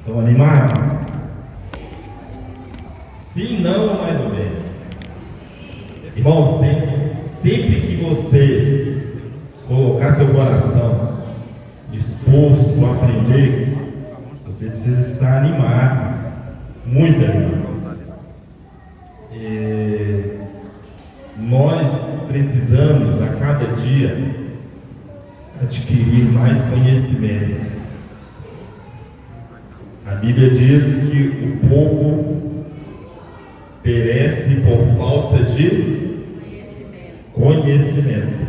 Estão animados? Sim, não ou mais ou menos? Irmãos, sempre que você colocar seu coração disposto a aprender, você precisa estar animado, muito animado. Nós precisamos a cada dia adquirir mais conhecimento. A Bíblia diz que o povo perece por falta de conhecimento.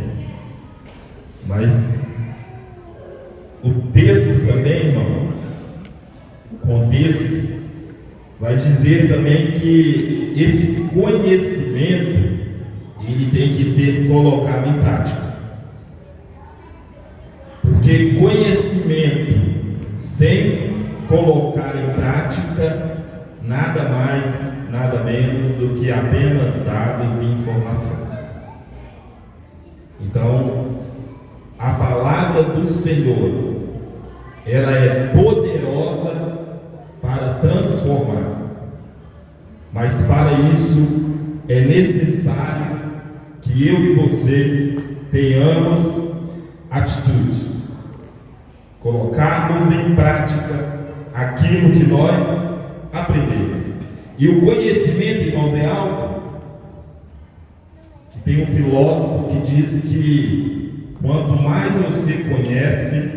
Mas o texto também, irmãos, o contexto vai dizer também que esse conhecimento ele tem que ser colocado em prática. Porque conhecimento sem colocar em prática nada mais, nada menos do que apenas dados e informações. Então, a palavra do Senhor, ela é poderosa para transformar, mas para isso é necessário que eu e você tenhamos atitude, colocarmos em prática aquilo que nós aprendemos. E o conhecimento, irmãos, é algo que tem um filósofo que diz que quanto mais você conhece,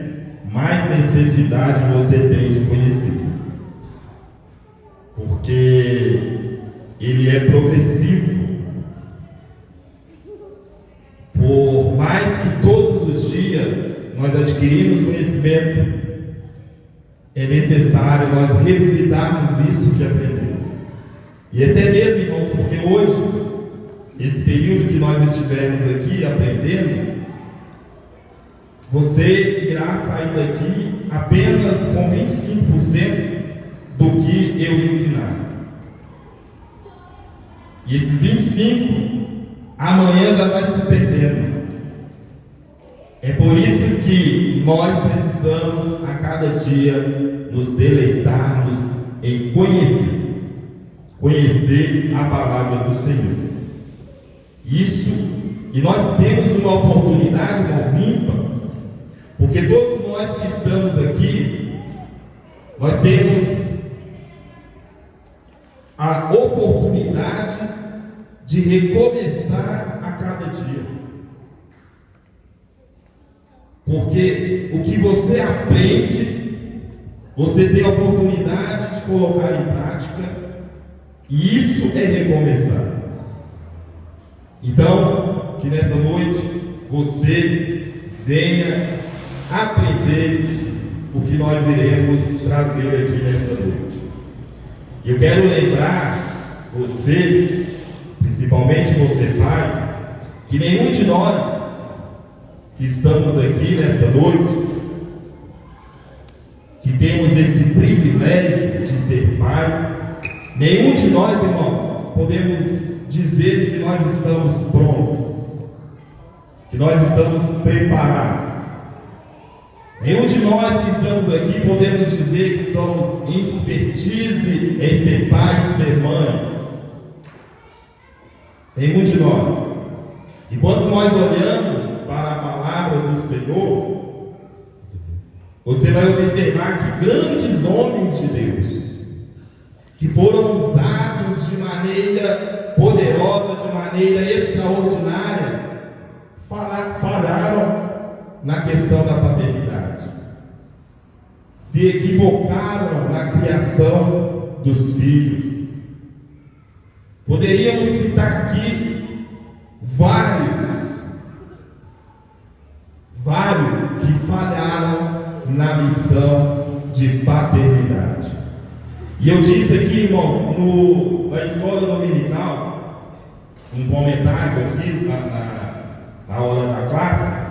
mais necessidade você tem de conhecer, porque ele é progressivo. Por mais que todos os dias nós adquirimos conhecimento, é necessário nós revisitarmos isso que aprendemos. E até mesmo, irmãos, porque hoje, esse período que nós estivermos aqui aprendendo, você irá sair daqui apenas com 25% do que eu ensinar. E esses 25%, amanhã já vai se perdendo. É por isso que nós precisamos a cada dia nos deleitarmos em conhecer a palavra do Senhor. E nós temos uma oportunidade, irmãos, ímpar, porque todos nós que estamos aqui, nós temos a oportunidade de recomeçar a cada dia. Porque o que você aprende, você tem a oportunidade de colocar em prática, e isso é recomeçar. Então, que nessa noite você venha aprender o que nós iremos trazer aqui nessa noite. Eu quero lembrar você, principalmente você, pai, que nenhum de nós que estamos aqui nessa noite, que temos esse privilégio de ser pai, nenhum de nós, irmãos, podemos dizer que nós estamos prontos, que nós estamos preparados. Nenhum de nós que estamos aqui podemos dizer que somos expertise em ser pai e ser mãe. Nenhum de nós. E quando nós olhamos para a palavra do Senhor, você vai observar que grandes homens de Deus, que foram usados de maneira poderosa, de maneira extraordinária, falharam na questão da paternidade, se equivocaram na criação dos filhos. Poderíamos citar aqui vários que falharam na missão de paternidade. E eu disse aqui, irmãos, na escola dominical, um comentário que eu fiz na hora da classe,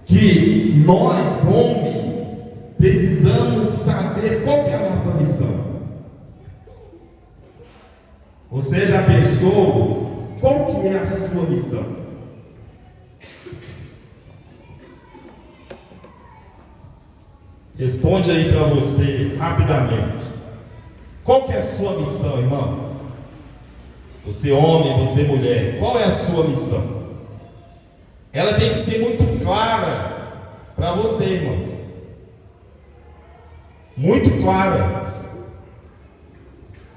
que nós, homens, precisamos saber qual que é a nossa missão. Você já pensou qual que é a sua missão? Responde aí para você rapidamente. Qual que é a sua missão, irmãos? Você homem, você mulher, qual é a sua missão? Ela tem que ser muito clara para você, irmãos. Muito clara.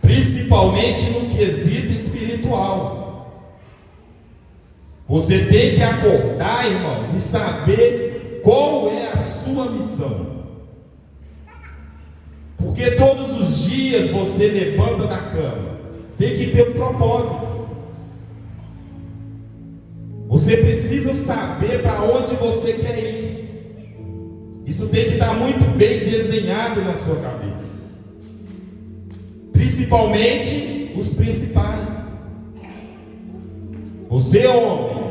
Principalmente no quesito espiritual. Você tem que acordar, irmãos, e saber qual é a sua missão. Porque todos os dias você levanta da cama, tem que ter um propósito. Você precisa saber para onde você quer ir. Isso tem que estar muito bem desenhado na sua cabeça. Principalmente os principais. Você, homem,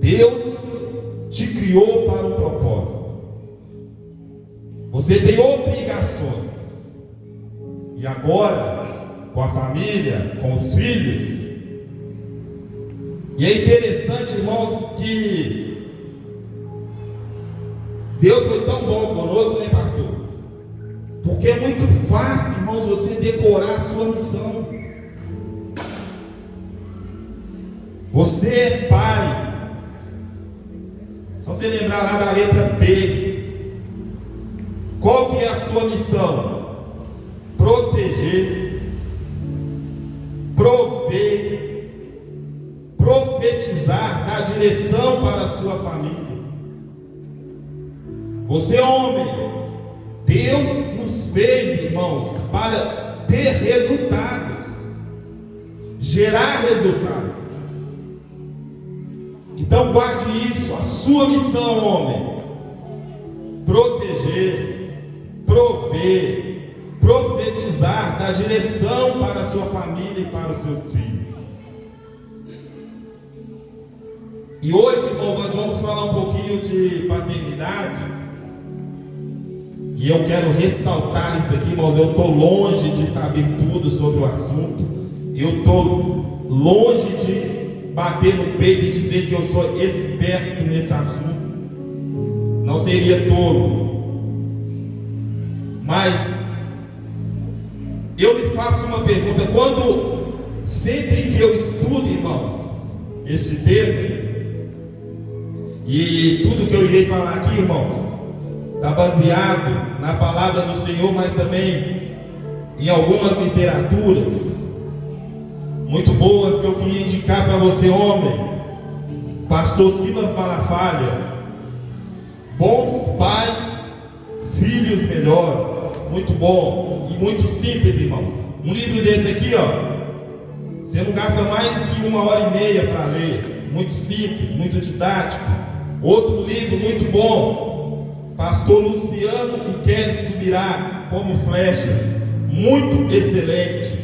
Deus te criou para um propósito. Você tem obrigações. E agora, com a família, com os filhos. E é interessante, irmãos, que Deus foi tão bom conosco, né, pastor? Porque é muito fácil, irmãos, você decorar a sua missão. Você é pai. Só você lembrar lá da letra P. Qual que é a sua missão? Proteger, prover, profetizar, dar direção para a sua família. Você, homem, Deus nos fez, irmãos, para ter resultados, gerar resultados. Então guarde isso, a sua missão, homem: proteger, prover, profetizar, dar direção para a sua família e para os seus filhos. E hoje, irmãos, nós vamos falar um pouquinho de paternidade. E eu quero ressaltar isso aqui, irmãos. Eu estou longe de saber tudo sobre o assunto. Eu estou longe de bater no peito e dizer que eu sou esperto nesse assunto. Não seria tolo. Mas eu me faço uma pergunta. Sempre que eu estudo, irmãos, esse tema, e tudo que eu irei falar aqui, irmãos, está baseado na palavra do Senhor, mas também em algumas literaturas muito boas que eu queria indicar para você, homem. Pastor Silas Malafaia, Bons Pais, Filhos Melhores. Muito bom e muito simples, irmãos. Um livro desse aqui, ó, você não gasta mais que 1h30 para ler. Muito simples, muito didático. Outro livro muito bom, Pastor Luciano e Kelly Subirá, Como Flecha, muito excelente.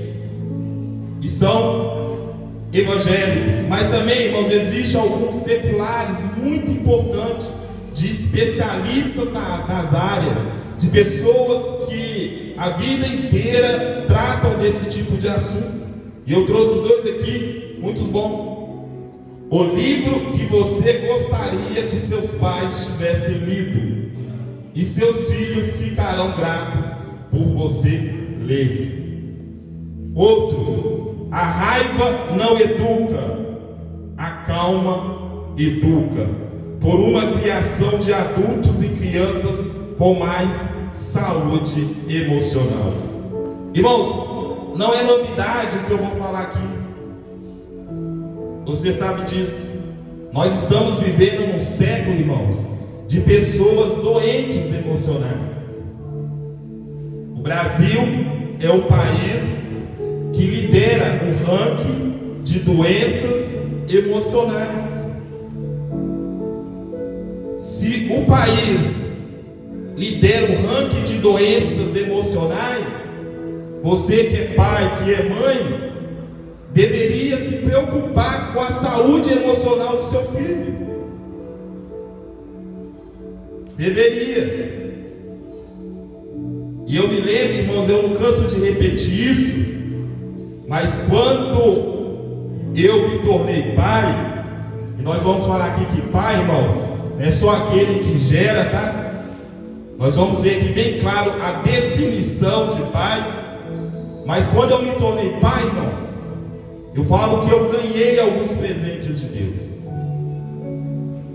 E são evangélicos. Mas também, irmãos, existem alguns seculares muito importantes, de especialistas nas áreas, de pessoas que a vida inteira tratam desse tipo de assunto. E eu trouxe dois aqui, muito bons. O livro que você gostaria que seus pais tivessem lido, e seus filhos ficarão gratos por você ler. Outro, A Raiva Não Educa, A Calma Educa, por uma criação de adultos e crianças com mais saúde emocional. Irmãos, não é novidade o que eu vou falar aqui. Você sabe disso. Nós estamos vivendo num século, irmãos, de pessoas doentes emocionais. O Brasil é o país que lidera o ranking de doenças emocionais. Se o país lidera o ranking de doenças emocionais, você que é pai, que é mãe, deveria se preocupar com a saúde emocional do seu filho. Deveria. E eu me lembro, irmãos, eu não canso de repetir isso, mas quando eu me tornei pai, e nós vamos falar aqui que pai, irmãos, é só aquele que gera, tá? Nós vamos ver aqui bem claro a definição de pai. Mas quando eu me tornei pai, irmãos, eu falo que eu ganhei alguns presentes de Deus.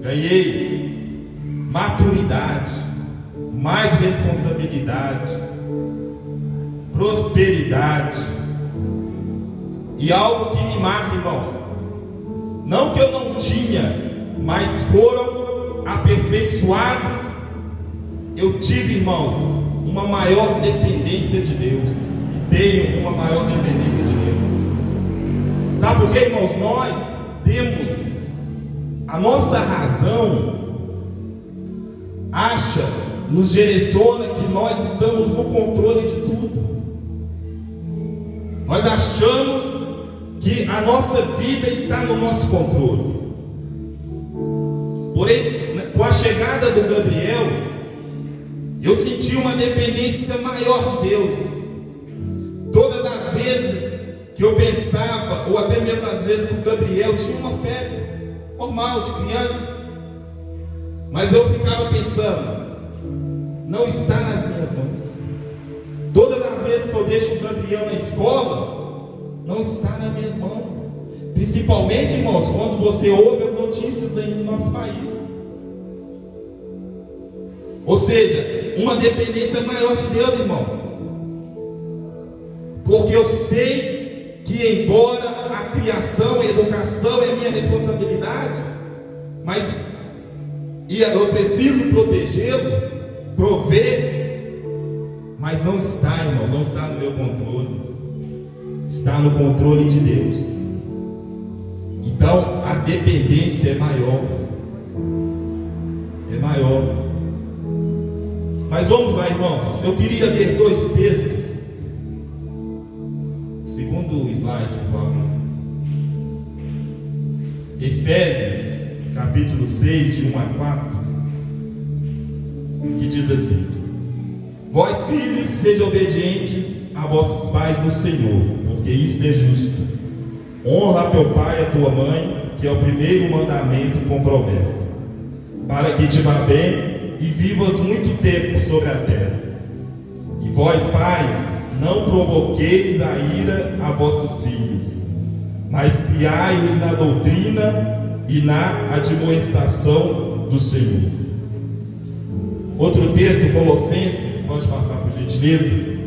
Ganhei maturidade, mais responsabilidade, prosperidade e algo que me marca, irmãos. Não que eu não tinha, mas foram aperfeiçoados. Eu tive, irmãos, uma maior dependência de Deus. E tenho uma maior dependência de Deus. Sabe por quê, irmãos? Nós temos a nossa razão, nos direciona que nós estamos no controle de tudo. Nós achamos que a nossa vida está no nosso controle. Porém, com a chegada do Gabriel, eu senti uma dependência maior de Deus. Todas as vezes que eu pensava, ou até mesmo as vezes que o Gabriel tinha uma febre normal de criança, mas eu ficava pensando, não está nas minhas mãos. Todas as vezes que eu deixo o Gabriel na escola, não está nas minhas mãos. Principalmente, irmãos, quando você ouve as notícias aí no nosso país. Ou seja, uma dependência maior de Deus, irmãos. Porque eu sei que, embora a criação e a educação é minha responsabilidade, mas eu preciso protegê-lo, prover, mas não está, irmãos, não está no meu controle, está no controle de Deus. Então a dependência é maior. Mas vamos lá, irmãos, eu queria ler dois textos. O segundo slide, por favor. Efésios, capítulo 6, de 1 a 4, que diz assim: Vós, filhos, sede obedientes a vossos pais no Senhor, porque isto é justo. Honra a teu pai e a tua mãe, que é o primeiro mandamento com promessa, para que te vá bem e vivas muito tempo sobre a terra. E vós, pais, não provoqueis a ira a vossos filhos, mas criai-os na doutrina e na admoestação do Senhor. Outro texto, Colossenses, pode passar por gentileza.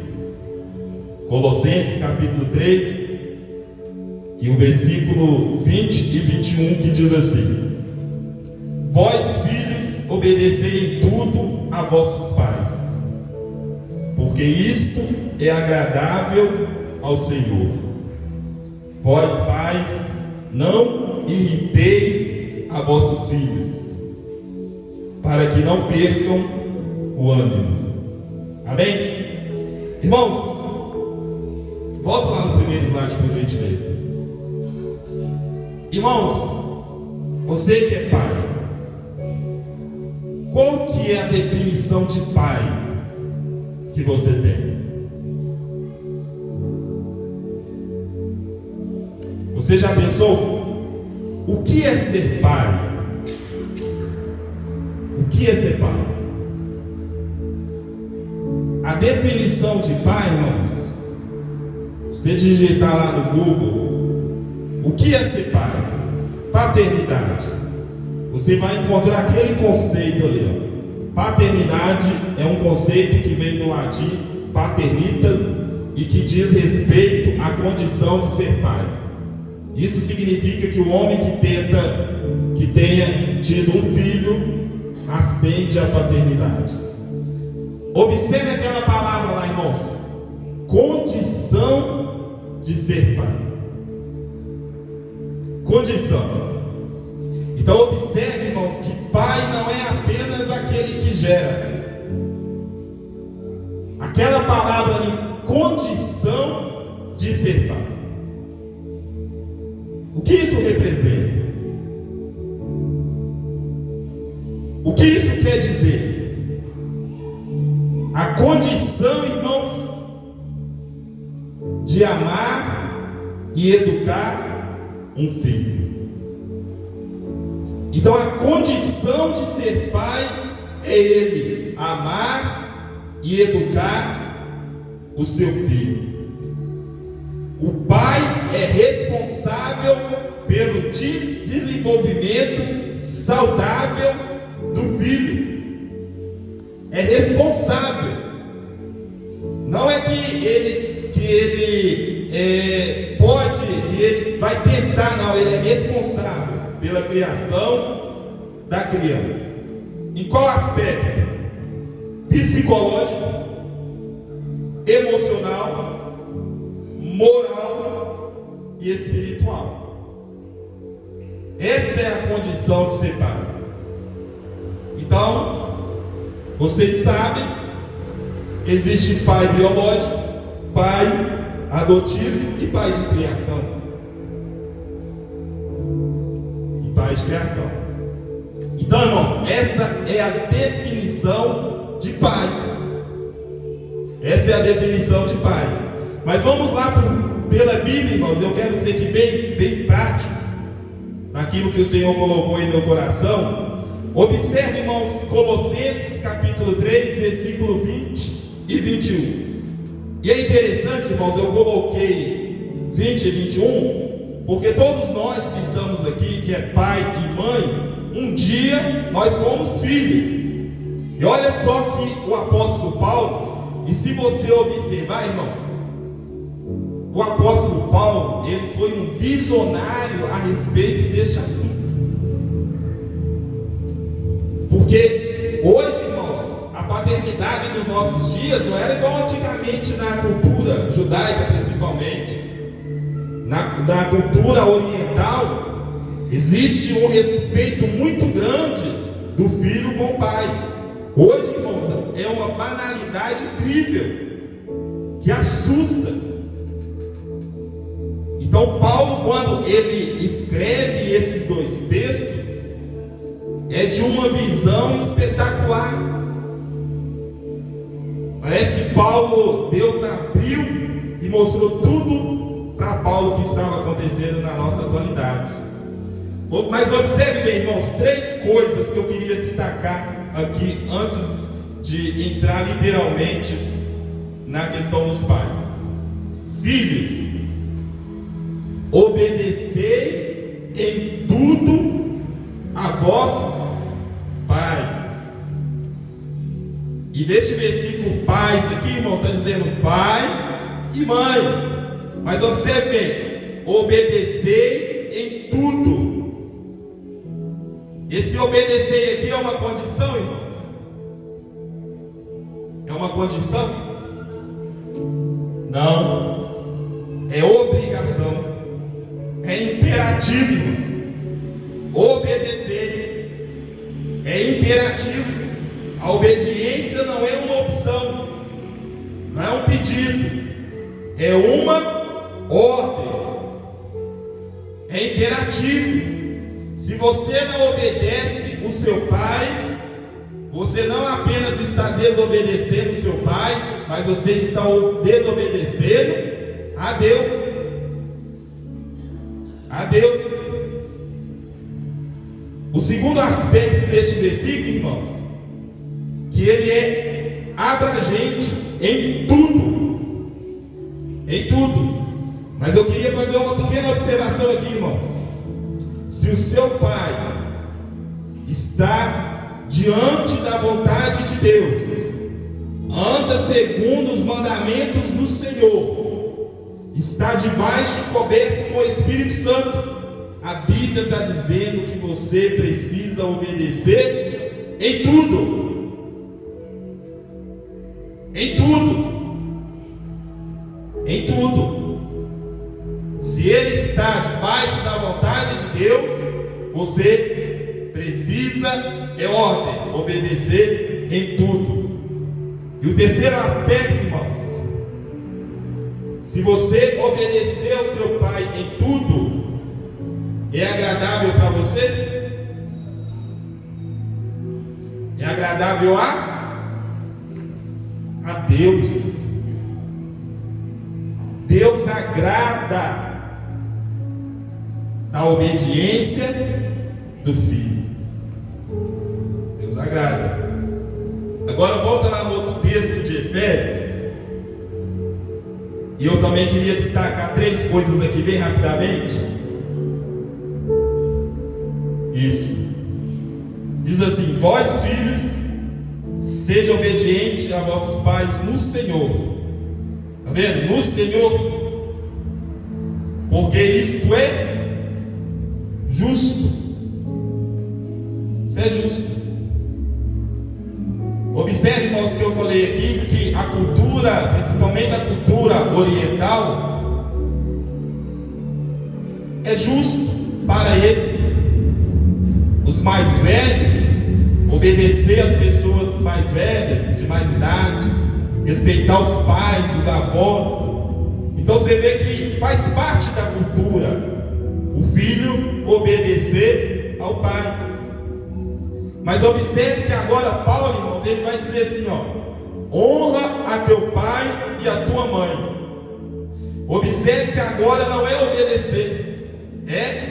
Colossenses capítulo 3, e o versículo 20 e 21, que diz assim: Vós, filhos, obedecei em tudo a vossos pais, porque isto é agradável ao Senhor. Vós, pais, não irriteis a vossos filhos, para que não percam o ânimo. Amém? Irmãos, volta lá no primeiro slide, por gentileza. Irmãos, você que é pai, qual que é a definição de pai que você tem? Você já pensou? O que é ser pai? O que é ser pai? A definição de pai, irmãos, se você digitar lá no Google, o que é ser pai? Paternidade. Você vai encontrar aquele conceito ali, ó. Paternidade é um conceito que vem do latim paternitas e que diz respeito à condição de ser pai. Isso significa que o homem que tenha tido um filho ascende à paternidade. Observe aquela palavra lá, irmãos: condição de ser pai. Condição. Então observe, irmãos, que pai não é apenas aquele que gera. Aquela palavra ali, condição de ser pai. O que isso representa? O que isso quer dizer? A condição, irmãos, de amar e educar um filho. Então a condição de ser pai é ele amar e educar o seu filho. O pai é responsável pelo desenvolvimento saudável do filho. É responsável. Não é que ele pode, que ele vai tentar, não. Ele é responsável pela criação da criança. Em qual aspecto? Psicológico, emocional, moral e espiritual. Essa é a condição de ser pai. Então, vocês sabem, existe pai biológico, pai adotivo e pai de criação. De criação. Então, irmãos, essa é a definição de pai. Essa é a definição de pai. Mas vamos lá pela Bíblia, irmãos. Eu quero ser aqui bem prático naquilo que o Senhor colocou em meu coração. Observe, irmãos, Colossenses capítulo 3, versículo 20 e 21. E é interessante, irmãos, eu coloquei 20 e 21, porque todos nós que estamos aqui, que é pai e mãe, um dia nós fomos filhos. E olha só que o apóstolo Paulo, e se você observar, irmãos, o apóstolo Paulo, ele foi um visionário a respeito deste assunto. Porque hoje, irmãos, a paternidade dos nossos dias não era igual antigamente na cultura judaica, principalmente. Na cultura oriental, existe um respeito muito grande do filho com o pai. Hoje, irmãos, é uma banalidade incrível, que assusta. Então, Paulo, quando ele escreve esses dois textos, é de uma visão espetacular. Parece que Deus abriu e mostrou tudo para Paulo que estava acontecendo na nossa atualidade. Mas observe bem, irmãos, 3 coisas que eu queria destacar aqui antes de entrar literalmente na questão dos pais. Filhos, obedecei em tudo a vossos pais. E neste versículo pais aqui, irmãos, está dizendo pai e mãe. Mas observe bem, obedecei em tudo. Esse obedecer aqui é uma condição, irmãos? É uma condição? Não. É obrigação. É imperativo, irmãos. Obedecer é imperativo. A obediência não é uma opção, não é um pedido, é uma ordem, é imperativo. Se você não obedece o seu pai, você não apenas está desobedecendo o seu pai, mas você está desobedecendo a Deus. A Deus. O segundo aspecto deste versículo, irmãos, que ele é abrangente em tudo. Em tudo. Mas eu queria fazer uma pequena observação aqui, irmãos. Se o seu pai está diante da vontade de Deus, anda segundo os mandamentos do Senhor, está debaixo, coberto com o Espírito Santo, a Bíblia está dizendo que você precisa obedecer em tudo. Em tudo. Em tudo. Se ele está debaixo da vontade de Deus, você precisa, é ordem, obedecer em tudo. E o terceiro aspecto, irmãos, se você obedecer ao seu pai em tudo, é agradável para você? É agradável a Deus. Deus agrada a obediência do filho. sagrada. Agora volta lá no outro texto de Efésios. E eu também queria destacar 3 coisas aqui bem rapidamente. Isso. Diz assim: vós filhos, sede obedientes a vossos pais no Senhor. Está vendo? No Senhor. Porque isto é justo. Isso é justo. Observe, irmãos, que eu falei aqui, que a cultura, principalmente a cultura oriental, é justo para eles, os mais velhos, obedecer às pessoas mais velhas, de mais idade, respeitar os pais, os avós. Então você vê que faz parte da cultura o filho obedecer ao pai. Mas observe que agora Paulo, irmãos, ele vai dizer assim, honra a teu pai e a tua mãe. Observe que agora não é obedecer, é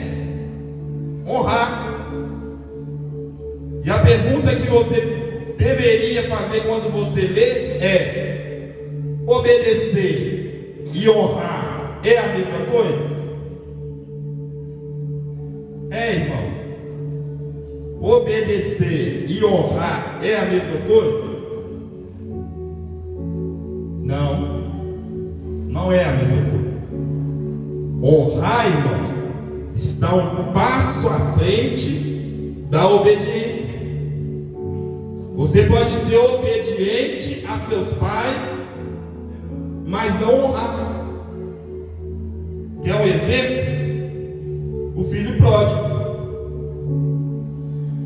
honrar. E a pergunta que você deveria fazer quando você lê é: obedecer e honrar é a mesma coisa? É, irmãos. Obedecer e honrar é a mesma coisa? Não, não é a mesma coisa. Honrar, irmãos, está um passo à frente da obediência. Você pode ser obediente a seus pais, mas não honrar. Quer um exemplo? O filho pródigo.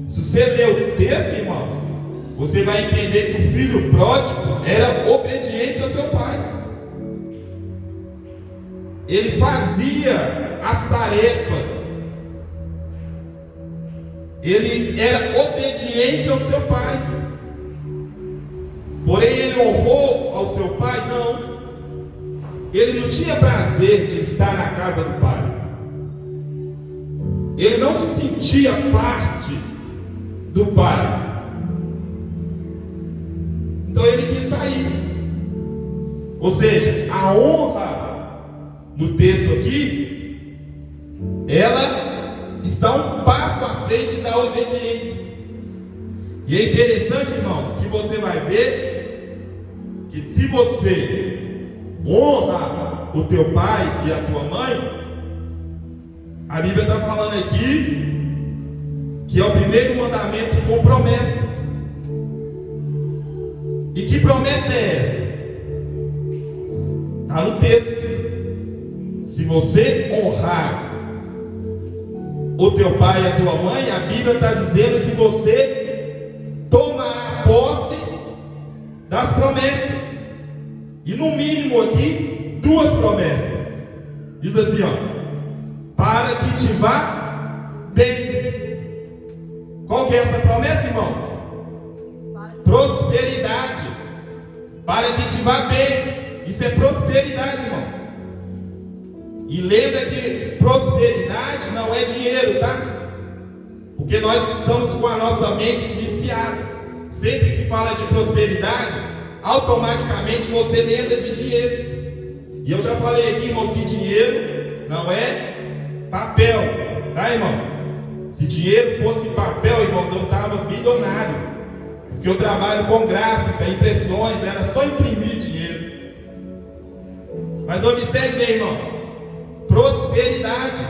Se você ler o texto, irmãos, você vai entender que o filho pródigo era obediente ao seu pai. Ele fazia as tarefas. Ele era obediente ao seu pai. Porém, ele honrou ao seu pai? Não. Ele não tinha prazer de estar na casa do pai. Ele não se sentia parte do pai. Então ele quis sair. Ou seja, a honra no texto aqui, ela está um passo à frente da obediência. E é interessante, irmãos, que você vai ver que se você honra o teu pai e a tua mãe, a Bíblia está falando aqui que é o primeiro mandamento com promessa. E que promessa é essa? Está no texto. Se você honrar o teu pai e a tua mãe, a Bíblia está dizendo que você tomará posse das promessas. E no mínimo aqui, 2 promessas. Diz assim, para que te vá bem. Qual que é essa promessa, irmãos? Prosperidade. Para que te vá bem. Isso é prosperidade, irmãos. E lembra que prosperidade não é dinheiro, tá? Porque nós estamos com a nossa mente viciada. Sempre que fala de prosperidade, automaticamente você lembra de dinheiro. E eu já falei aqui, irmãos, que dinheiro não é papel, tá, irmãos? Se dinheiro fosse papel, irmãos, eu estava bilionário. Porque eu trabalho com gráfica, impressões, era só imprimir dinheiro. Mas observe bem, irmãos, prosperidade.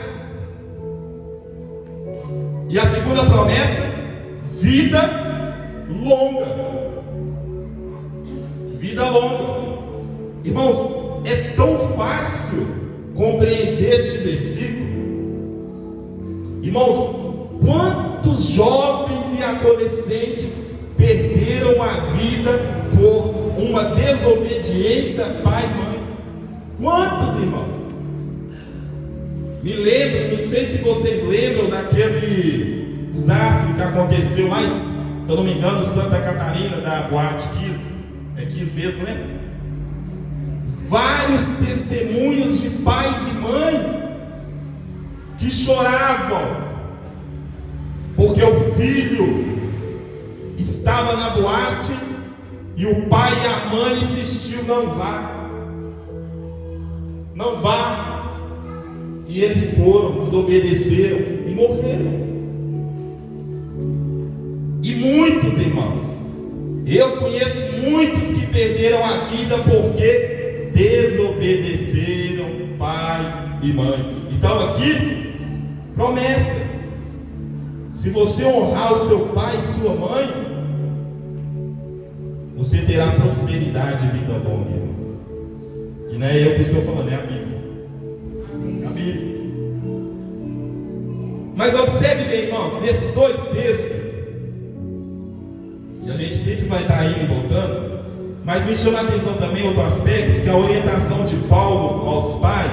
E a segunda promessa, vida longa. Vida longa. Irmãos, é tão fácil compreender este versículo. Irmãos, quantos jovens e adolescentes perderam a vida por uma desobediência pai e mãe? Quantos, irmãos? Me lembro, não sei se vocês lembram daquele desastre que aconteceu lá, se eu não me engano, Santa Catarina, da Boate Kiss. É Kiss mesmo, né? Vários testemunhos de pais e mães que choravam porque o filho estava na boate e o pai e a mãe insistiu: não vá, não vá. E eles foram, desobedeceram e morreram. E muitos, irmãos, eu conheço muitos que perderam a vida porque desobedeceram pai e mãe. Então aqui, promessa: se você honrar o seu pai e sua mãe, você terá prosperidade e vida longa, irmãos. E não é eu que estou falando, é a Bíblia. É a Bíblia. Mas observe bem, irmãos, nesses dois textos, e a gente sempre vai estar indo e voltando, mas me chama a atenção também outro aspecto, que a orientação de Paulo aos pais,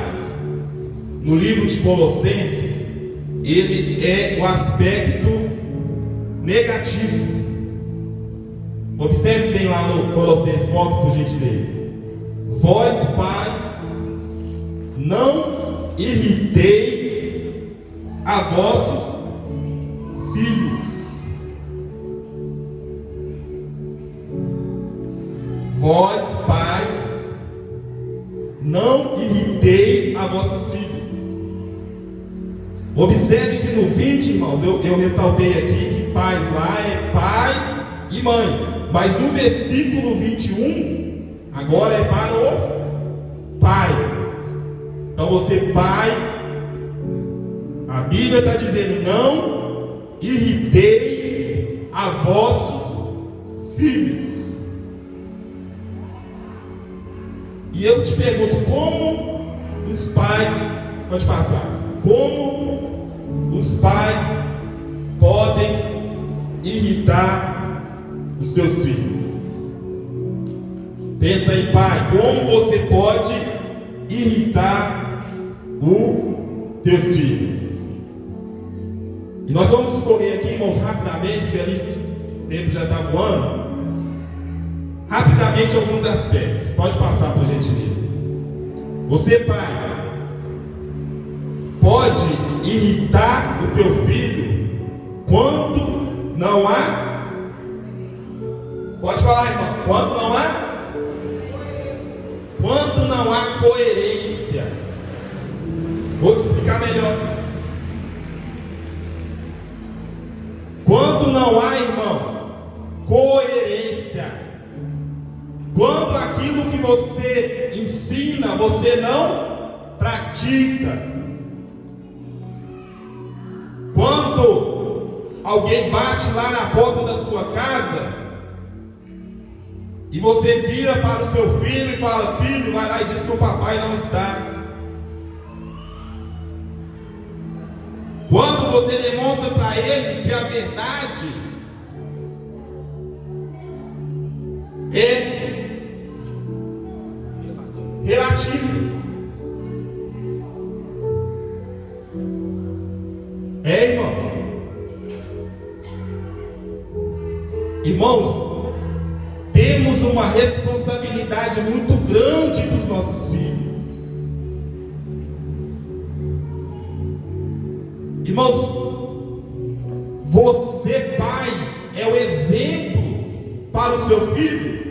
no livro de Colossenses, ele é o aspecto negativo. Observe bem lá no Colossenses, volta por gentileza. Vós, pais, não irriteis a vossos filhos. Vós, pais, não irritei a vossos filhos. Observe que no 20, irmãos, eu ressaltei aqui que pais lá é pai e mãe. Mas no versículo 21, agora é para o pai. Então você, pai, a Bíblia está dizendo: não irritei a vossos filhos. E eu te pergunto, como os pais, pode passar, como os pais podem irritar os seus filhos? Pensa aí, pai, como você pode irritar os teus filhos? E nós vamos escorrer aqui, irmãos, rapidamente, porque ali o tempo já está voando. Rapidamente alguns aspectos. Pode passar, por gentileza. Você, pai, pode irritar o teu filho quando não há. Pode falar, irmãos. Quando não há? Quando não há coerência. Vou te explicar melhor. Quando não há, irmãos, coerência. Quando aquilo que você ensina, você não pratica. Quando alguém bate lá na porta da sua casa e você vira para o seu filho e fala: filho, vai lá e diz que o papai não está. Quando você demonstra para ele que a verdade é relativo. Irmãos. Irmãos, temos uma responsabilidade muito grande dos nossos filhos. Irmãos, você, pai, é o exemplo para o seu filho.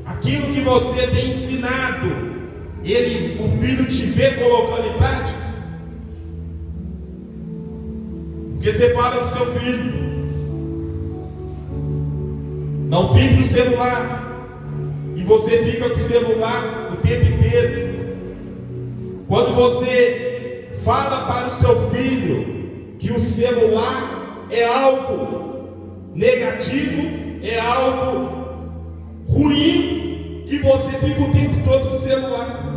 Aquilo que você tem ensinado, o filho te vê colocando em prática. Porque você fala do seu filho: não fique no celular. E você fica com o celular o tempo inteiro. Quando você fala para o seu filho que o celular é algo negativo, é algo ruim, e você fica o tempo todo no celular,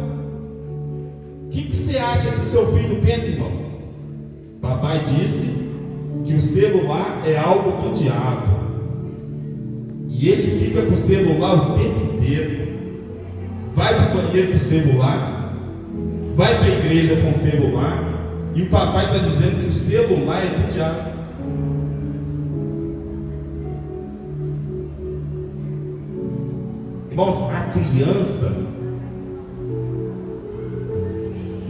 o que você acha que o seu filho pensa, irmãos? Papai disse que o celular é algo do diabo, e ele fica com o celular o tempo inteiro. Vai para o banheiro com o celular, vai para a igreja com o celular, e o papai está dizendo que o celular é do diabo. Irmãos, a criança,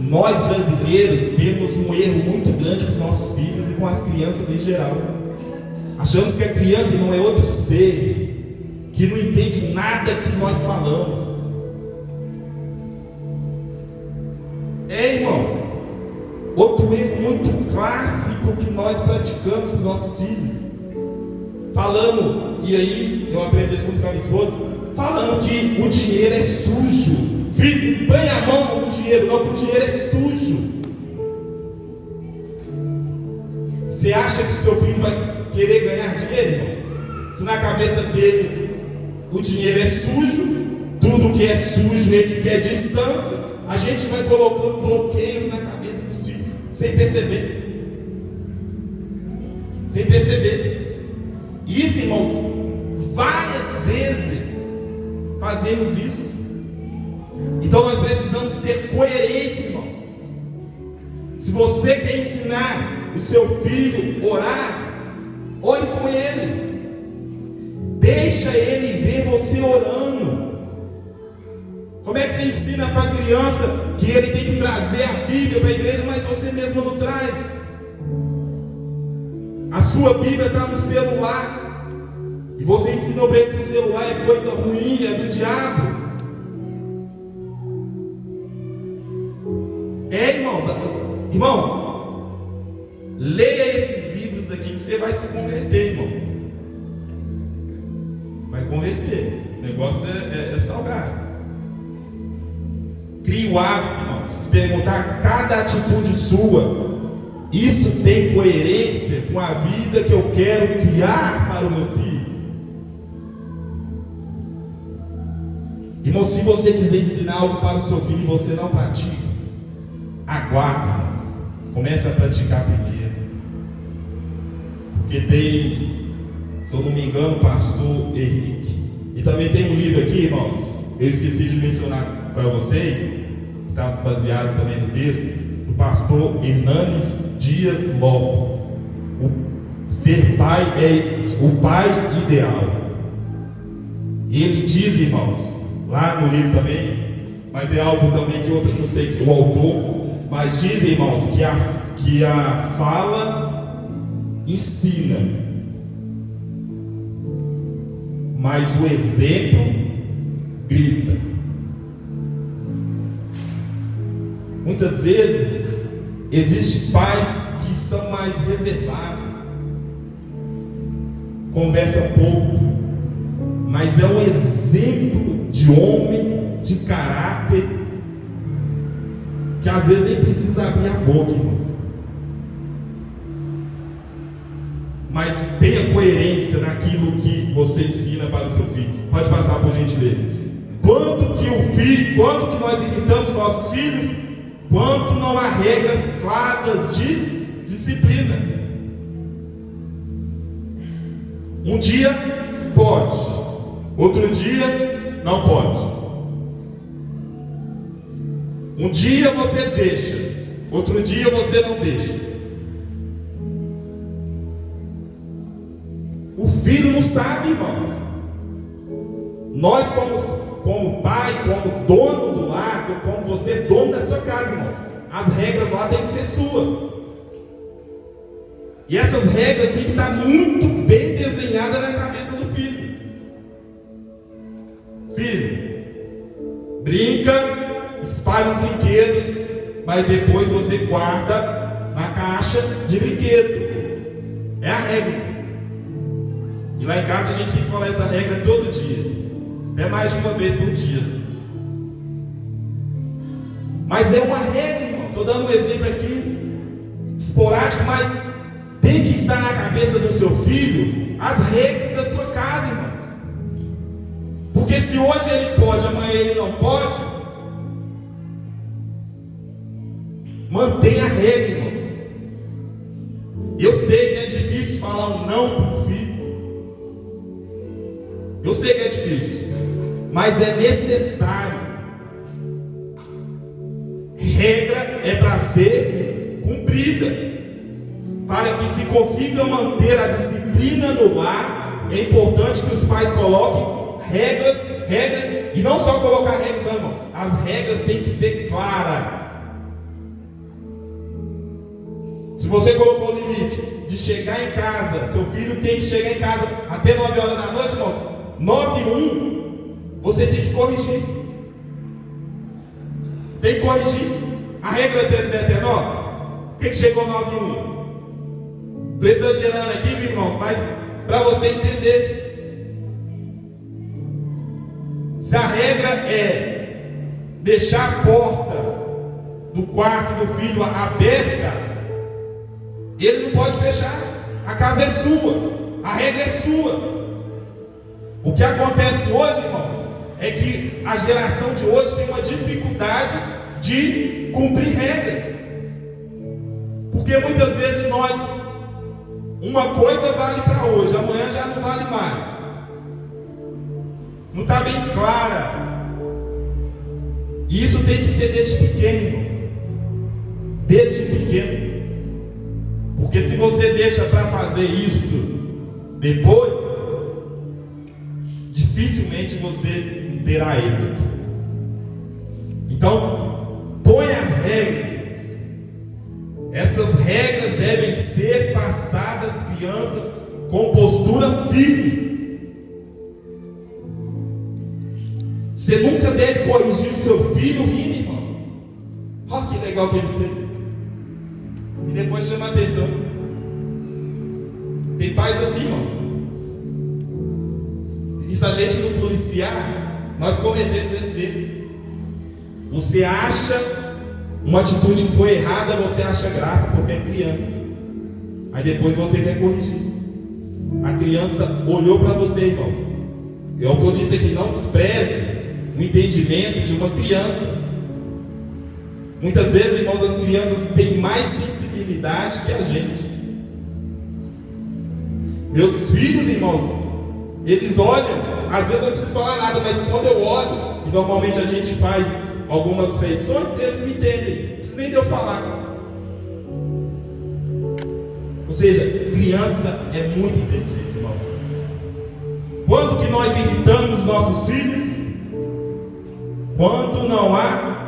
nós brasileiros temos um erro muito grande com os nossos filhos e com as crianças em geral. Achamos que a criança não é outro ser, que não entende nada que nós falamos. Irmãos, outro erro muito clássico que nós praticamos com nossos filhos, falando, e aí eu aprendi isso muito com a minha esposa, falando que o dinheiro é sujo. Filho, põe a mão no dinheiro, não, que o dinheiro é sujo. Você acha que o seu filho vai querer ganhar dinheiro, irmão? Se na cabeça dele o dinheiro é sujo, tudo que é sujo ele quer distância, a gente vai colocando bloqueios na cabeça dos filhos, sem perceber. Sem perceber. Isso, irmãos, várias vezes fazemos isso. Então nós precisamos ter coerência, irmãos. Se você quer ensinar o seu filho a orar, ore com ele. Deixa ele ver você orando. Como é que você ensina para a criança que ele tem que trazer a Bíblia para a igreja, mas você mesmo não traz? A sua Bíblia está no celular, e você ensinou para ele que o celular é coisa ruim, é do diabo. Irmãos, leia esses livros aqui que você vai se converter, irmãos. Vai converter. O negócio é salgado. Crie o hábito, irmãos, se perguntar cada atitude sua, isso tem coerência com a vida que eu quero criar para o meu filho? Irmão, se você quiser ensinar algo para o seu filho e você não pratica, aguarde, irmãos. Comece a praticar primeiro. Porque tem, se eu não me engano, o pastor Henrique. E também tem um livro aqui, irmãos, eu esqueci de mencionar para vocês, que está baseado também no texto, do pastor Hernanes Dias Lopes. Ser pai é o pai ideal. Ele diz, irmãos, lá no livro também, mas é algo também que outro, não sei o autor, mas diz, irmãos, que a fala ensina, mas o exemplo grita. Muitas vezes existem pais que são mais reservados, conversam pouco, mas é um exemplo de homem, de caráter, que às vezes nem precisa abrir a boca, irmãos. Mas tenha coerência naquilo que você ensina para o seu filho. Pode passar, por gentileza. Quanto que nós irritamos nossos filhos, quanto não há regras claras de disciplina. Um dia pode, outro dia não pode. Um dia você deixa, outro dia você não deixa. O filho não sabe, irmãos. Nós, como pai, como dono do lar, como você é dono da sua casa, irmão, as regras lá têm que ser suas. E essas regras têm que estar muito bem desenhadas na cabeça do filho. Filho, brinca, espalha os brinquedos, mas depois você guarda na caixa de brinquedo. É a regra. E lá em casa a gente tem que falar essa regra todo dia, até mais de uma vez por dia. Mas é uma regra, irmão. Estou dando um exemplo aqui, esporádico, mas tem que estar na cabeça do seu filho as regras da sua casa, irmãos. Porque se hoje ele pode, amanhã ele não pode, mantenha a regra, irmãos. Eu sei que é difícil falar um não para o filho. Eu sei que é difícil, mas é necessário. Regra é para ser cumprida, para que se consiga manter a disciplina no lar. É importante que os pais coloquem regras, e não só colocar regras, não, irmão. As regras têm que ser claras. Se você colocou o limite de chegar em casa, seu filho tem que chegar em casa até 9 horas da noite, irmãos, 9 e 1, você tem que corrigir. Tem que corrigir. A regra é até 9. Por que chegou 9 e 1? Estou exagerando aqui, meus irmãos, mas para você entender. Se a regra é deixar a porta do quarto do filho aberta, ele não pode fechar. A casa é sua, a regra é sua. O que acontece hoje, irmãos, é que a geração de hoje tem uma dificuldade de cumprir regras. Porque muitas vezes uma coisa vale para hoje, amanhã já não vale mais. Não está bem clara. E isso tem que ser desde pequeno, irmãos. Desde pequeno. Porque se você deixa para fazer isso depois, dificilmente você terá êxito. Então, põe as regras. Essas regras devem ser passadas às crianças com postura firme. Você nunca deve corrigir o seu filho rindo, irmão. Olha que legal que ele fez. E depois chama a atenção. Tem pais assim, irmão. E se a gente não policiar, nós cometemos esse erro. Você acha uma atitude que foi errada, você acha graça porque é criança. Aí depois você quer corrigir. A criança olhou para você, irmãos. É o que eu disse aqui, não despreze o entendimento de uma criança. Muitas vezes, irmãos, as crianças têm mais sensibilidade que a gente. Meus filhos, irmãos, eles olham, às vezes eu não preciso falar nada, mas quando eu olho, e normalmente a gente faz algumas feições, eles me entendem, não precisa nem de eu falar. Ou seja, criança é muito inteligente, irmão. Quando que nós irritamos nossos filhos? Quando não há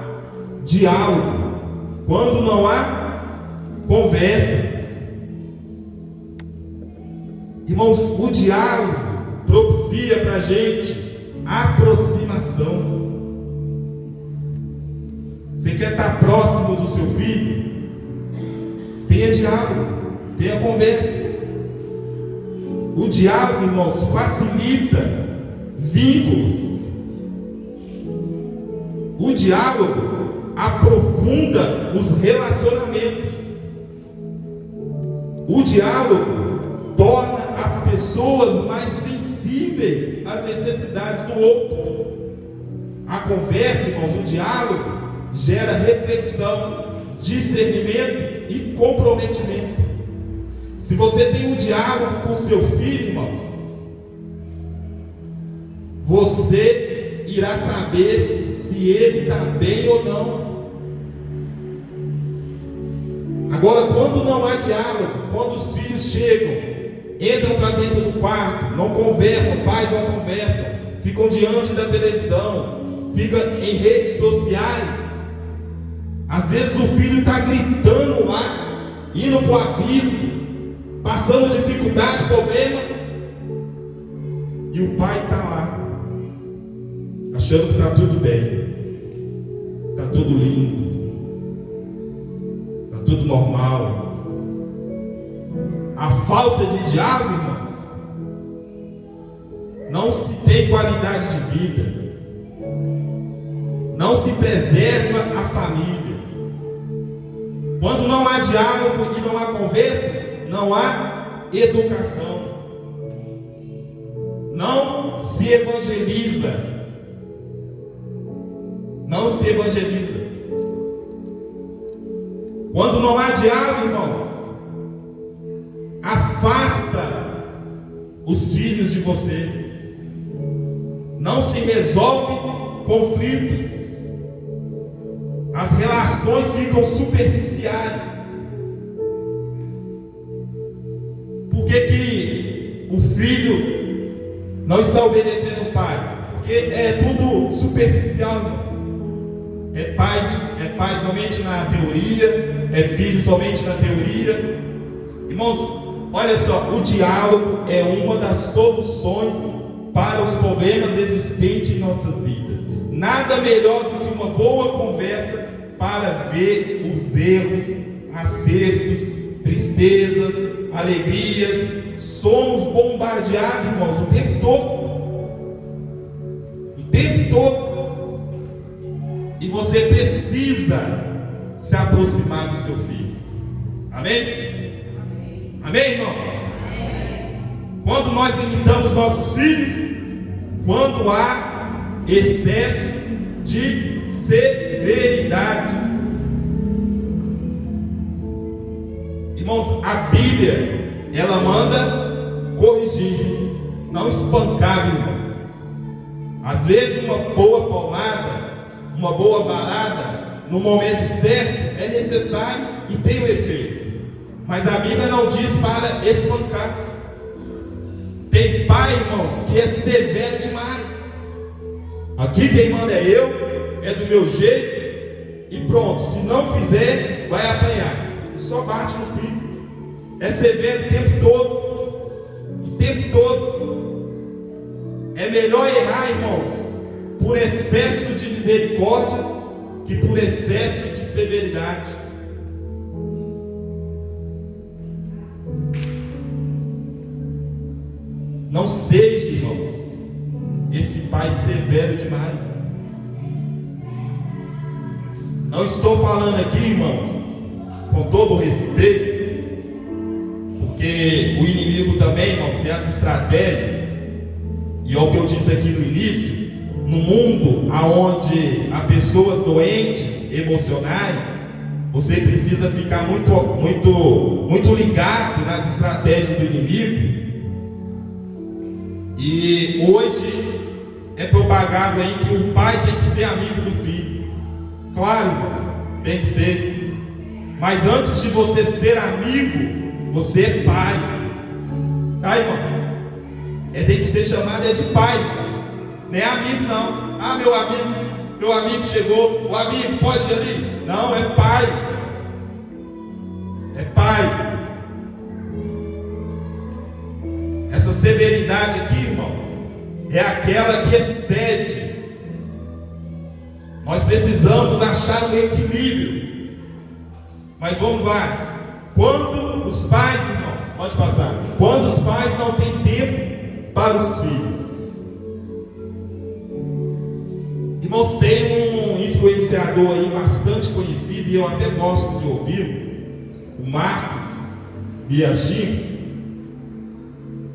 diálogo, quando não há conversas. Irmãos, o diálogo propicia para a gente aproximação. Você quer estar próximo do seu filho? Tenha diálogo, tenha conversa. O diálogo, irmãos, facilita vínculos. O diálogo aprofunda os relacionamentos. O diálogo torna as pessoas mais sensíveis às necessidades do outro. A conversa, irmãos, o diálogo gera reflexão, discernimento e comprometimento. Se você tem um diálogo com seu filho, irmãos, você irá saber se ele está bem ou não. Agora, quando não há diálogo, quando os filhos chegam, entram para dentro do quarto, não conversam, pais não conversam, ficam diante da televisão, ficam em redes sociais. Às vezes o filho está gritando lá, indo para o abismo, passando dificuldade, problema, e o pai está lá, achando que está tudo bem, está tudo lindo, está tudo normal. A falta de diálogo, irmãos, não se tem qualidade de vida, não se preserva a família. Quando não há diálogo e não há conversas, não há educação, não se evangeliza, não se evangeliza. Quando não há diálogo, irmãos, afasta os filhos de você, não se resolve conflitos, as relações ficam superficiais. Por que o filho não está obedecendo o pai? Porque é tudo superficial, irmãos. é pai somente na teoria, é filho somente na teoria. Irmãos, olha só, o diálogo é uma das soluções para os problemas existentes em nossas vidas. Nada melhor do que uma boa conversa para ver os erros, acertos, tristezas, alegrias. Somos bombardeados, irmãos, o tempo todo. O tempo todo. E você precisa se aproximar do seu filho. Amém? Amém, irmãos? Quando nós limitamos nossos filhos, quando há excesso de severidade. Irmãos, a Bíblia, ela manda corrigir, não espancar, irmãos. Às vezes uma boa palmada, uma boa varada, no momento certo, é necessário e tem um efeito. Mas a Bíblia não diz para espancar. Tem pai, irmãos, que é severo demais. Aqui quem manda é eu, é do meu jeito, e pronto. Se não fizer, vai apanhar. E só bate no filho. É severo o tempo todo. O tempo todo. É melhor errar, irmãos, por excesso de misericórdia, que por excesso de severidade. Não seja, irmãos, esse pai severo demais. Não estou falando aqui, irmãos, com todo o respeito, porque o inimigo também, irmãos, tem as estratégias. E é o que eu disse aqui no início. No mundo onde há pessoas doentes, emocionais, você precisa ficar muito ligado nas estratégias do inimigo. E hoje é propagado aí que o pai tem que ser amigo do filho. Claro, tem que ser. Mas antes de você ser amigo, você é pai. Tá, irmão? Tem que ser chamado de pai. Não é amigo, não. Ah, meu amigo chegou. O amigo pode ir ali? Não, é pai. É pai. Essa severidade aqui, irmãos, é aquela que excede. Nós precisamos achar um equilíbrio. Mas vamos lá. Quando os pais, irmãos, pode passar. Quando os pais não têm tempo para os filhos. Irmãos, tem um influenciador aí bastante conhecido, e eu até gosto de ouvir, o Marcos Biaggi.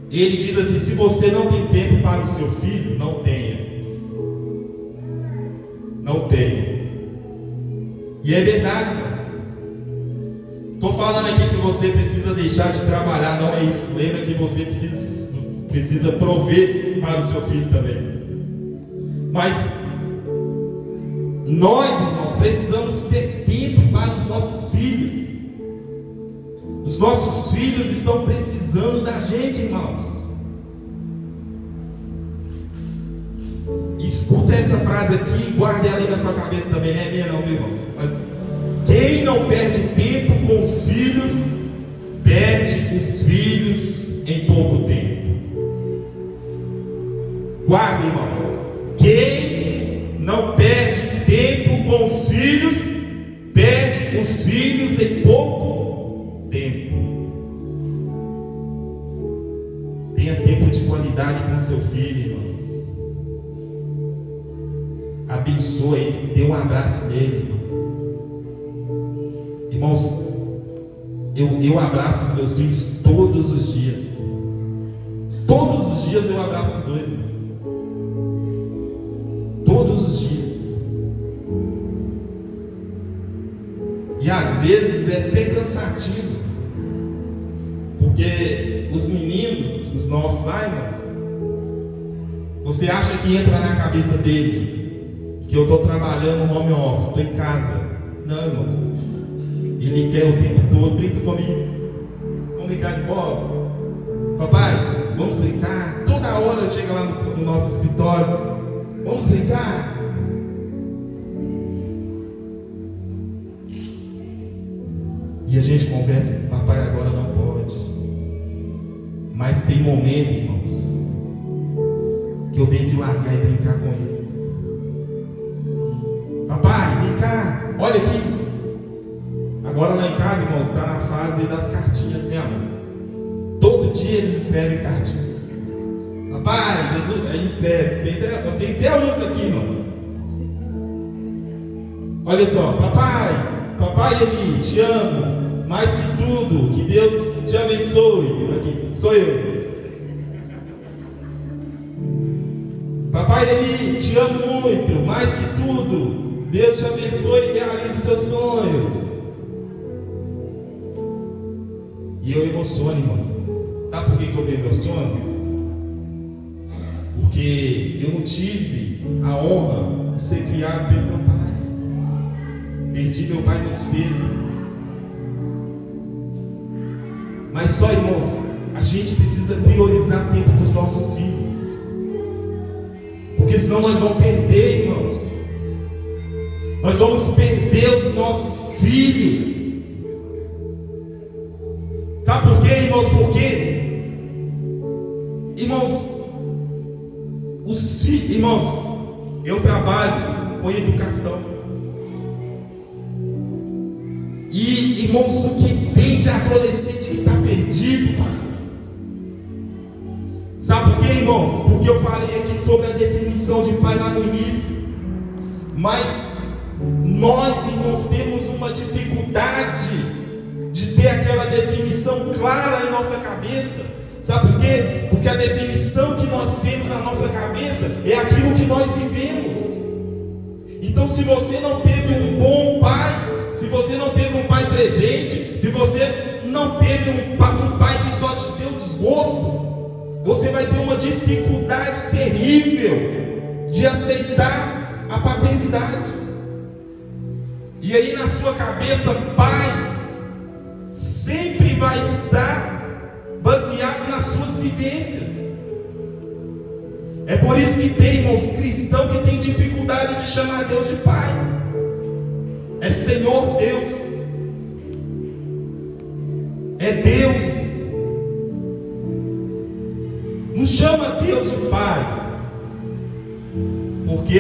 Ele diz assim: se você não tem tempo para o seu filho, não tenha. Não tenha. E é verdade, irmãos. Estou falando aqui que você precisa deixar de trabalhar, não é isso. Lembra que você precisa prover para o seu filho também. Mas nós, irmãos, precisamos ter tempo para os nossos filhos. Os nossos filhos estão precisando da gente, irmãos. Escuta essa frase aqui e guarde ela aí na sua cabeça também. Não é minha não, irmãos. Mas quem não perde tempo com os filhos, perde os filhos em pouco tempo. Guarde, irmãos. Quem não perde tempo com os filhos, perde os filhos em pouco tempo. Tenha tempo de qualidade com o seu filho, irmãos. Abençoa ele, dê um abraço nele, irmãos. Eu abraço os meus filhos todos os dias. Todos os dias eu abraço os dois, irmão. Todos os dias. E às vezes é até cansativo, porque os meninos, os nossos lá, irmãos, você acha que entra na cabeça dele que eu estou trabalhando no home office, estou em casa? Não, irmãos. Ele quer o tempo todo: brinca comigo, vamos brincar de bola, papai, vamos brincar. Toda hora chega lá no nosso escritório: vamos brincar. E a gente conversa, papai agora não pode. Mas tem momento, irmãos, que eu tenho que largar e brincar com ele. Papai, vem cá, olha aqui. Agora lá em casa, irmãos, está na fase das cartinhas, né, amor? Todo dia eles escrevem cartinhas. Papai, Jesus, aí escreve. Eu tenho até umas aqui, irmãos. Olha só, papai Eli, te amo, mais que tudo, que Deus te abençoe. Aqui, sou eu. Papai Eli, te amo muito, mais que tudo, Deus te abençoe e realize seus sonhos. E eu emociono, irmãos. Sabe por que eu me emociono? Porque eu não tive a honra de ser criado pelo meu pai. Perdi meu pai muito cedo. Mas só, irmãos, a gente precisa priorizar tempo com os nossos filhos. Porque senão nós vamos perder, irmãos. Nós vamos perder os nossos filhos. Sabe por quê, irmãos? Porque, irmãos, eu trabalho com educação. E, irmãos, o que tem de adolescente que está perdido, pastor? Sabe por quê, irmãos? Porque eu falei aqui sobre a definição de pai lá no início. Mas nós, irmãos, temos uma dificuldade de ter aquela definição clara em nossa cabeça. Sabe por quê? Porque a definição que nós temos na nossa cabeça é aquilo que nós vivemos. Então, se você não teve um bom pai, se você não teve um pai presente, se você não teve um pai que só te deu desgosto, você vai ter uma dificuldade terrível de aceitar a paternidade. E aí na sua cabeça, pai sempre vai estar baseado nas suas vivências. É por isso que tem, irmãos, cristão que tem dificuldade de chamar Deus de pai. É Senhor Deus. É Deus. Não chama Deus de pai, porque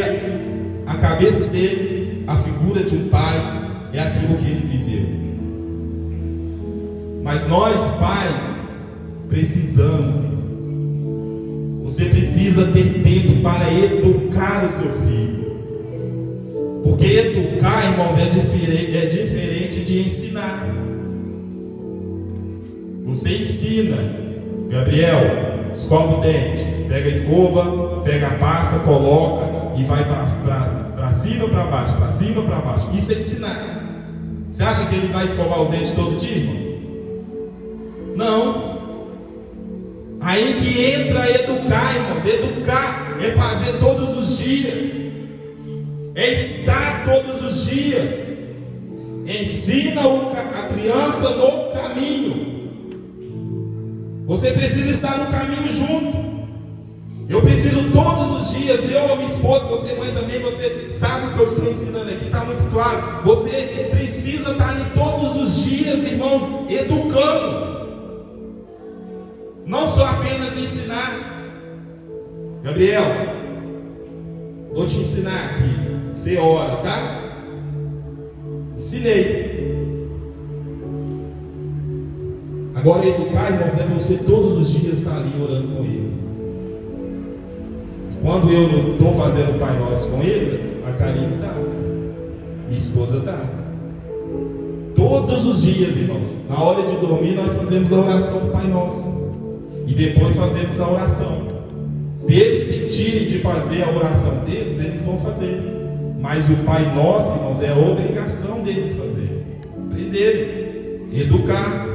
a cabeça dele, a figura de um pai, é aquilo que ele viveu. Mas nós, pais, precisamos. Você precisa ter tempo para educar o seu filho. Porque educar, irmãos, é diferente de ensinar. Você ensina, Gabriel, escova o dente, pega a escova, pega a pasta, coloca e vai para cima ou para baixo, para cima ou para baixo. Isso é ensinar. Você acha que ele vai escovar os dentes todo dia, irmãos? Não. Aí que entra educar, irmãos. Educar é fazer todos os dias, é estar todos os dias. Ensina a criança no caminho. Você precisa estar no caminho junto. Eu preciso todos os dias, eu, a minha esposa, você mãe também, você sabe o que eu estou ensinando aqui, está muito claro. Você precisa estar ali todos os dias, irmãos, educando. Não só apenas ensinar. Gabriel, vou te ensinar aqui. Você ora, tá? Ensinei. Agora educar, irmãos, é você todos os dias estar ali orando com ele. Quando eu não estou fazendo o Pai Nosso com ele, a Karine está, minha esposa está. Todos os dias, irmãos, na hora de dormir, nós fazemos a oração do Pai Nosso. E depois fazemos a oração. Se eles sentirem de fazer a oração deles, eles vão fazer. Mas o Pai Nosso, irmãos, é a obrigação deles fazer. Aprenderem, educar.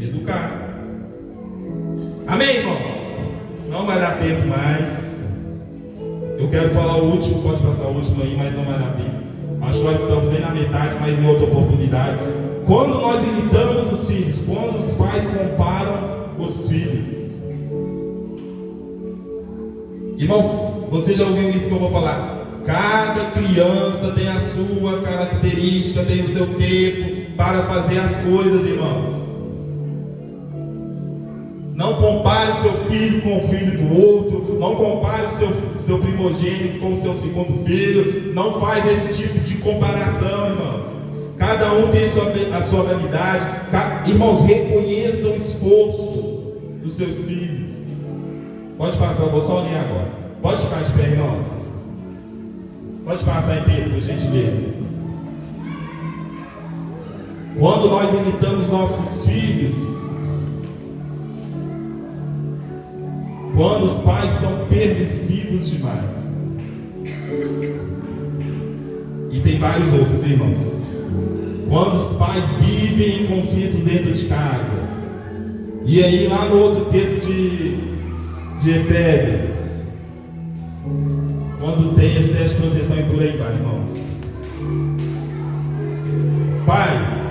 Educar. Amém, irmãos? Não vai dar tempo mais. Eu quero falar o último, pode passar o último aí, mas não vai dar tempo. Acho que nós estamos aí na metade, mas em outra oportunidade. Quando nós imitamos os filhos, quando os pais comparam os filhos. Irmãos, você já ouviu isso que eu vou falar? Cada criança tem a sua característica, tem o seu tempo, para fazer as coisas, irmãos. Não compare o seu filho com o filho do outro. Não compare o seu primogênito com o seu segundo filho. Não faz esse tipo de comparação, irmãos. Cada um tem a sua validade. Irmãos, reconheçam o esforço dos seus filhos. Pode passar, eu vou só ler agora. Pode ficar de pé, irmãos. Pode passar em pé, por gentileza. Quando nós imitamos nossos filhos, quando os pais são permissivos demais, e tem vários outros, irmãos. Quando os pais vivem em conflitos dentro de casa, e aí lá no outro texto de Efésios, quando tem excesso de proteção e por aí vai, irmãos. Pai,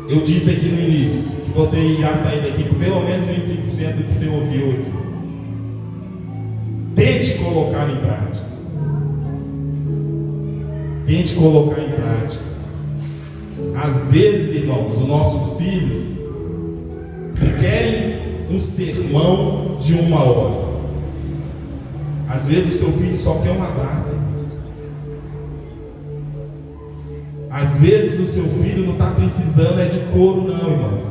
eu disse aqui no início que você irá sair daqui com pelo menos 25% do que você ouviu aqui. Tente colocar em prática. Tente colocar em prática. Às vezes, irmãos, os nossos filhos querem um sermão de 1 hora. Às vezes o seu filho só quer um abraço, irmãos. Às vezes o seu filho não está precisando de couro, não, irmãos.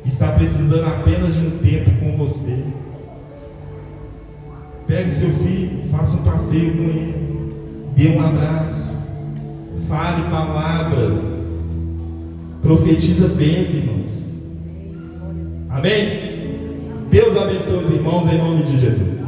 Está precisando apenas de um tempo com você. Pegue seu filho, faça um passeio com ele, dê um abraço, fale palavras, profetiza bênção, irmãos. Amém? Deus abençoe os irmãos em nome de Jesus.